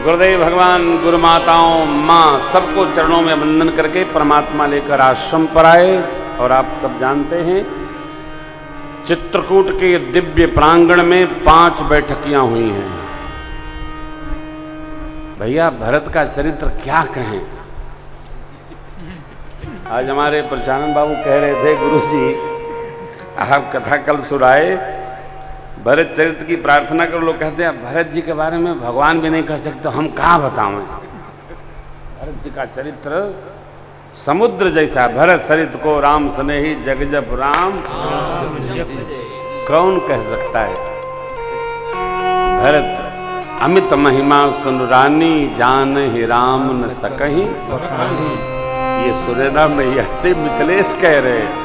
गुरुदेव भगवान, गुरु माताओं, माँ सबको चरणों में वंदन करके परमात्मा लेकर आश्रम पर आए। और आप सब जानते हैं चित्रकूट के दिव्य प्रांगण में 5 बैठकियां हुई हैं। भैया भरत का चरित्र क्या कहें। आज हमारे प्रचानन बाबू कह रहे थे, गुरुजी आप कथा कल सुनाए, भरत चरित्र की प्रार्थना करो। लोग कहते हैं भरत जी के बारे में भगवान भी नहीं कह सकते, हम कहाँ बताएं। भरत जी का चरित्र समुद्र जैसा। भरत सरित को राम स्नेही जग जप राम कौन कह सकता है। भरत अमित महिमा सुन रानी जान ही राम न सकहीं। ये सुरेना मैया से मिथिलेश कह रहे हैं।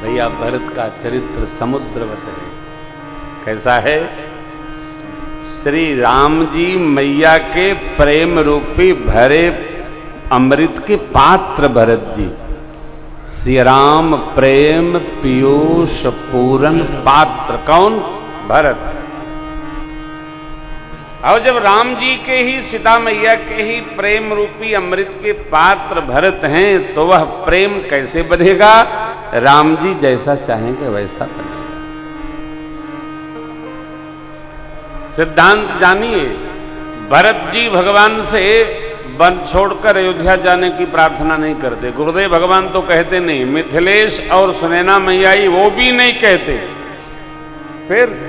भैया भरत का चरित्र समुद्रवत है। कैसा है। श्री राम जी मैया के प्रेम रूपी भरे अमृत के पात्र भरत जी। श्री राम प्रेम पीयूष पूरन पात्र कौन। भरत। और जब राम जी के ही सीता मैया के ही प्रेम रूपी अमृत के पात्र भरत हैं, तो वह प्रेम कैसे बढ़ेगा। राम जी जैसा चाहेंगे वैसा बनेगा। सिद्धांत जानिए। भरत जी भगवान से वन छोड़कर अयोध्या जाने की प्रार्थना नहीं करते। गुरुदेव भगवान तो कहते नहीं, मिथिलेश और सुनैना मैयाई वो भी नहीं कहते। फिर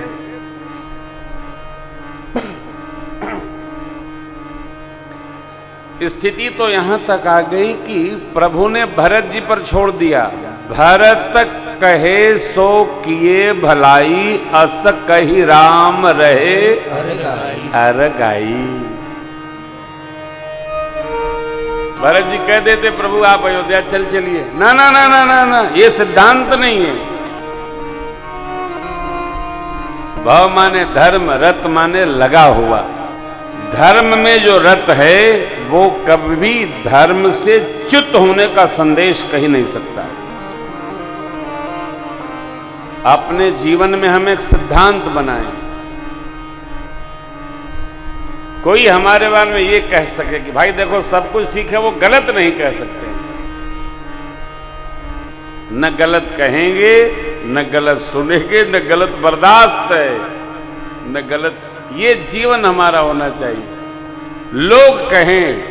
स्थिति तो यहां तक आ गई कि प्रभु ने भरत जी पर छोड़ दिया। भरत कहे सो किए भलाई, अस कही राम रहे अरगाई। भरत जी कह देते प्रभु आप अयोध्या चल चलिए। ना ना ना ना ना ना, ये सिद्धांत नहीं है। भव माने धर्म, रत माने लगा हुआ। धर्म में जो रत है वो कभी धर्म से च्युत होने का संदेश कही नहीं सकता। अपने जीवन में हम एक सिद्धांत बनाएं। कोई हमारे बारे में ये कह सके कि भाई देखो सब कुछ ठीक है, वो गलत नहीं कह सकते। न गलत कहेंगे, न गलत सुनेंगे, न गलत बर्दाश्त है, न गलत। ये जीवन हमारा होना चाहिए। लोग कहें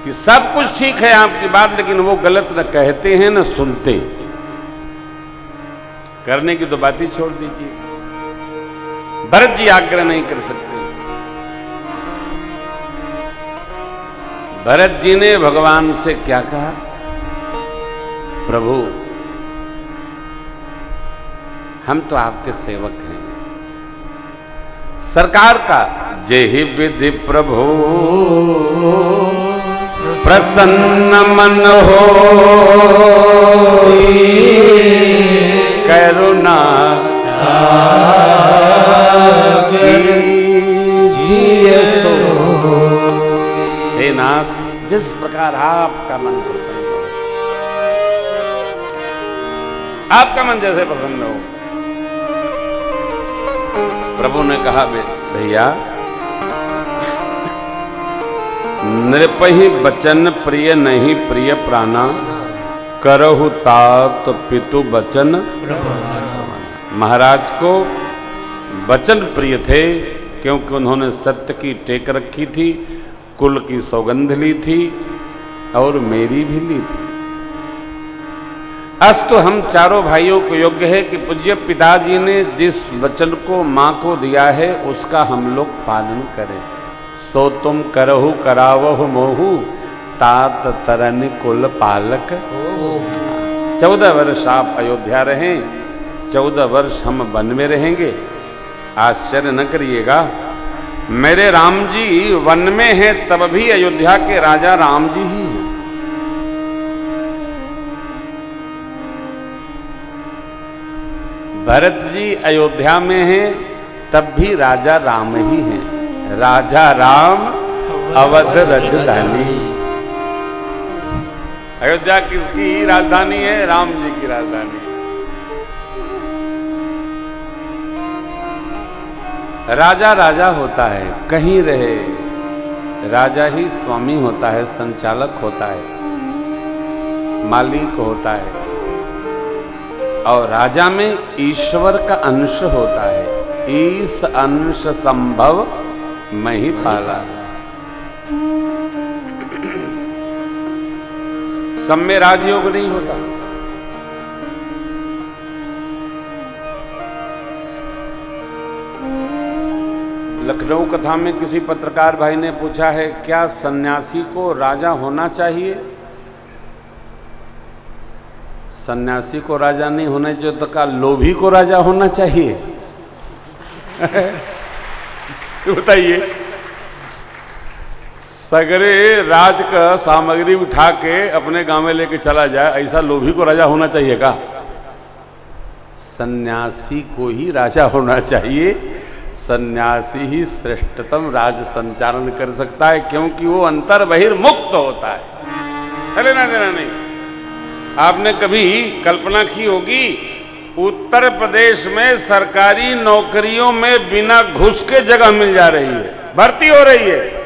कि सब कुछ ठीक है आपकी बात, लेकिन वो गलत न कहते हैं न सुनते। करने की तो बात ही छोड़ दीजिए। भरत जी आग्रह नहीं कर सकते। भरत जी ने भगवान से क्या कहा। प्रभु हम तो आपके सेवक हैं। सरकार का जेहि विधि प्रभु प्रसन्न मन हो, करुणा कीजिए सो। हे नाथ, जिस प्रकार आपका मन प्रसन्न हो, आपका मन जैसे प्रसन्न हो। प्रभु ने कहा भैया नृपहि बचन प्रिय नहीं प्रिय प्राणा, करहु तात पितु बचन। महाराज को वचन प्रिय थे क्योंकि उन्होंने सत्य की टेक रखी थी, कुल की सौगंध ली थी और मेरी भी ली थी। अस्तु हम चारों भाइयों को योग्य है कि पूज्य पिताजी ने जिस वचन को माँ को दिया है उसका हम लोग पालन करें। सो तुम करहु करावहु मोहु, तात तरन कुल पालक। 14 वर्ष आप अयोध्या रहें, 14 वर्ष हम वन में रहेंगे। आश्चर्य न करिएगा, मेरे राम जी वन में हैं तब भी अयोध्या के राजा राम जी ही हैं। भरत जी अयोध्या में हैं तब भी राजा राम ही हैं। राजा राम अवध राजधानी। अयोध्या किसकी राजधानी है। राम जी की राजधानी। राजा राजा होता है, कहीं रहे राजा ही स्वामी होता है, संचालक होता है, मालिक होता है। और राजा में ईश्वर का अंश होता है। ईश अंश संभव मैं ही पाला। सब में राजयोग नहीं होता। लखनऊ कथा में किसी पत्रकार भाई ने पूछा है, क्या सन्यासी को राजा होना चाहिए? सन्यासी को राजा नहीं होना चाहिए तो क्या लोभी को राजा होना चाहिए? बताइए। सगरे राज का सामग्री उठा के अपने गांव में लेके चला जाए, ऐसा लोभी को राजा होना चाहिए का? सन्यासी को ही राजा होना चाहिए। सन्यासी ही श्रेष्ठतम राज संचालन कर सकता है, क्योंकि वो अंतर बहिर्मुक्त होता है। लेना देना नहीं। आपने कभी कल्पना की होगी, उत्तर प्रदेश में सरकारी नौकरियों में बिना घुस के जगह मिल जा रही है, भर्ती हो रही है,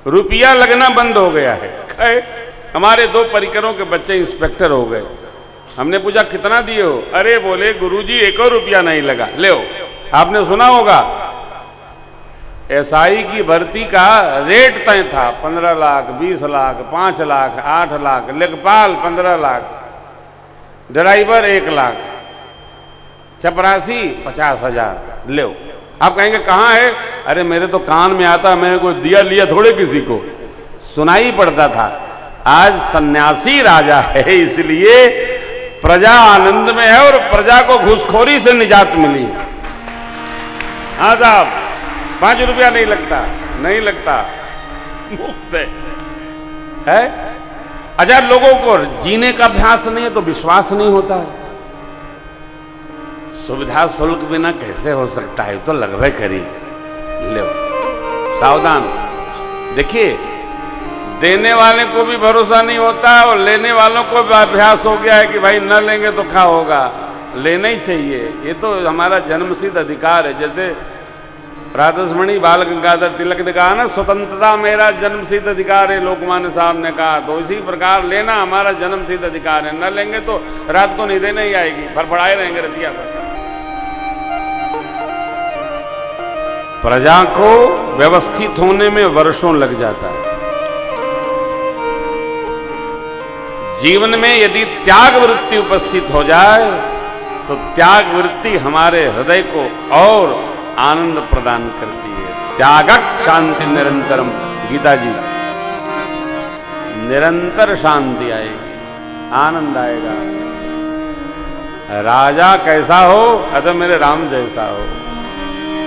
रुपया लगना बंद हो गया है। हमारे 2 परिकरों के बच्चे इंस्पेक्टर हो गए। हमने पूछा कितना दिए हो? अरे बोले गुरुजी 1 रुपया नहीं लगा। ले हो। आपने सुना होगा एसआई की भर्ती का रेट तय था 15 लाख, 20 लाख, 5 लाख, 8 लाख, लेखपाल 15 लाख, ड्राइवर 1 लाख, चपरासी 50,000। ले। आप कहेंगे कहाँ है? अरे मेरे तो कान में आता, मैंने कोई दिया लिया थोड़े किसी को, सुनाई पड़ता था। आज सन्यासी राजा है, इसलिए प्रजा आनंद में है और प्रजा को घूसखोरी से निजात मिली। हाँ साहब, 5 रुपया नहीं लगता, नहीं लगता, मुफ्त है। अच्छा, लोगों को जीने का अभ्यास नहीं है तो विश्वास नहीं होता है। सुविधा शुल्क बिना कैसे हो सकता है, तो लगभग करी। ले सावधान। देखिए, देने वाले को भी भरोसा नहीं होता और लेने वालों को भी अभ्यास हो गया है कि भाई न लेंगे तो क्या होगा, लेना ही चाहिए। ये तो हमारा जन्मसिद्ध अधिकार है। जैसे राधारमणी बाल गंगाधर तिलक ने कहा ना, स्वतंत्रता मेरा जन्मसिद्ध अधिकार है, लोकमान्य साहब ने कहा, तो इसी प्रकार लेना हमारा जन्मसिद्ध अधिकार है। न लेंगे तो रात को नींद नहीं आएगी, फड़फड़ाए रहेंगे रतिया पर। प्रजा को व्यवस्थित होने में वर्षों लग जाता है। जीवन में यदि त्याग वृत्ति उपस्थित हो जाए तो त्याग वृत्ति हमारे हृदय को और आनंद प्रदान करती है। त्यागक शांति निरंतरम, गीता जी। निरंतर शांति आएगी, आनंद आएगा। राजा कैसा हो? अतः मेरे राम जैसा हो।